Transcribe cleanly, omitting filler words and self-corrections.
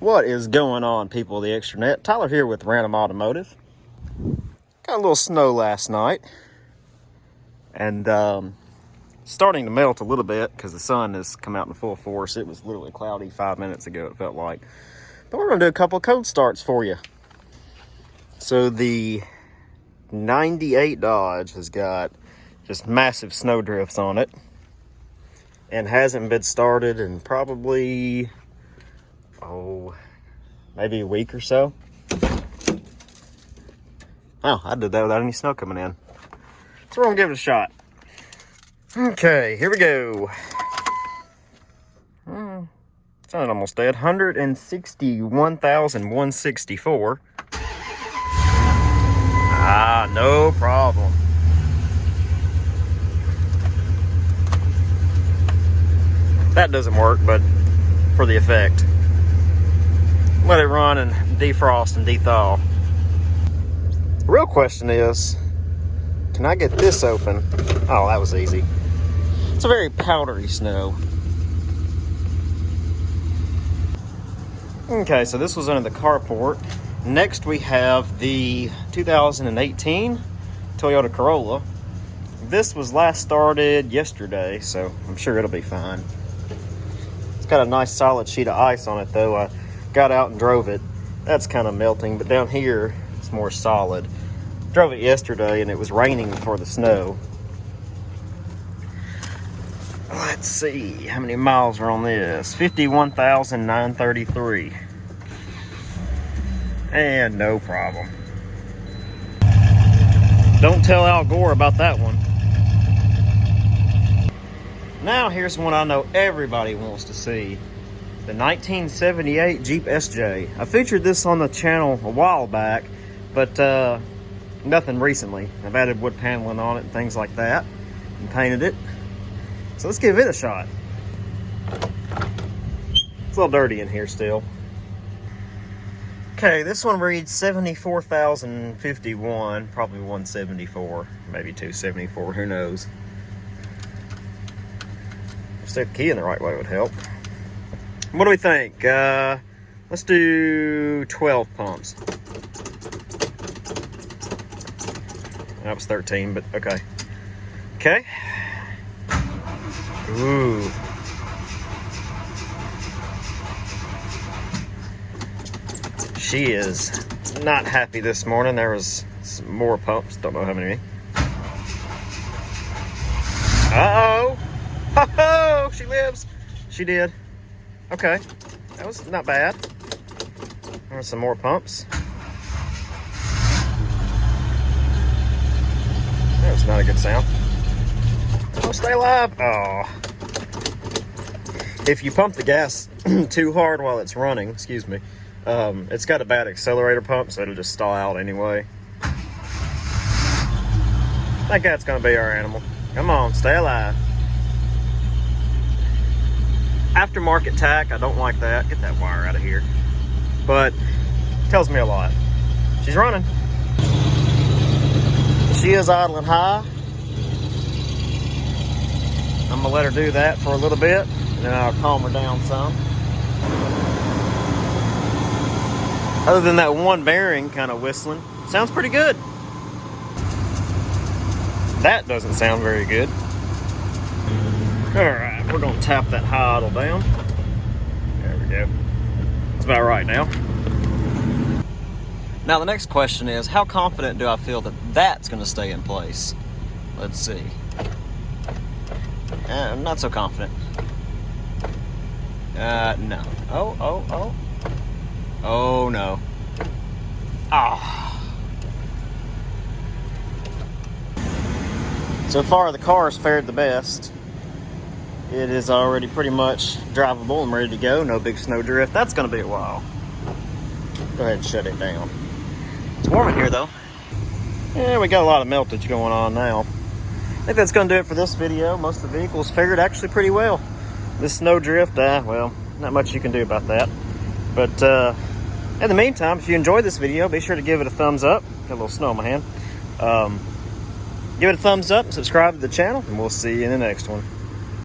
What is going on, people of the extranet? Tyler here with Random Automotive. Got a little snow last night, and starting to melt a little bit because the sun has come out in full force. It was literally cloudy 5 minutes ago, it felt like. But we're going to do a couple of code starts for you. So the 98 Dodge has got just massive snow drifts on it and hasn't been started in probably, maybe a week or so. Oh, I did that without any snow coming in. So we're gonna give it a shot. Okay, here we go. It's not almost dead. 161,164. Ah, no problem. That doesn't work, but for the effect. Let it run and defrost and dethaw. The real question is, can I get this open? Oh, that was easy. It's a very powdery snow. Okay, so this was under the carport. Next we have the 2018 Toyota Corolla. This was last started yesterday, so I'm sure it'll be fine. It's got a nice solid sheet of ice on it though. I got out and drove it. That's kind of melting, but down here it's more solid. Drove it yesterday and it was raining before the snow. Let's see how many miles are on this. 51,933. And no problem. Don't tell Al Gore about that one. Now here's one I know everybody wants to see. The 1978 Jeep SJ. I featured this on the channel a while back, but nothing recently. I've added wood paneling on it and things like that and painted it. So let's give it a shot. It's a little dirty in here still. Okay, this one reads 74,051, probably 174, maybe 274, who knows. Stick the key in the right way would help. What do we think? Let's do 12 pumps. That was 13, but okay. Okay. Ooh. She is not happy this morning. There was some more pumps. Don't know how many. Uh-oh. Oh, she lives. She did. Okay. That was not bad. There were some more pumps. That was not a good sound. Oh, stay alive. Oh. If you pump the gas too hard while it's running, excuse me, it's got a bad accelerator pump, so it'll just stall out anyway. I think that's going to be our animal. Come on, stay alive. Aftermarket tack, I don't like that. Get that wire out of here. But tells me a lot. She's running. She is idling high. I'm gonna let her do that for a little bit, and then I'll calm her down some. Other than that one bearing kind of whistling, sounds pretty good. That doesn't sound very good. All right, we're gonna tap that high idle down. There we go. That's about right now. Now the next question is, how confident do I feel that that's gonna stay in place? Let's see. I'm not so confident. No. Oh no. Ah. So far the car has fared the best. It is already pretty much drivable and ready to go. No big snow drift. That's going to be a while. Go ahead and shut it down. It's warm in here though. Yeah, we got a lot of meltage going on now. I think that's going to do it for this video. Most of the vehicles fared actually pretty well. This snow drift, well, not much you can do about that. But in the meantime, if you enjoyed this video, be sure to give it a thumbs up. Got a little snow on my hand. Give it a thumbs up and subscribe to the channel, and we'll see you in the next one.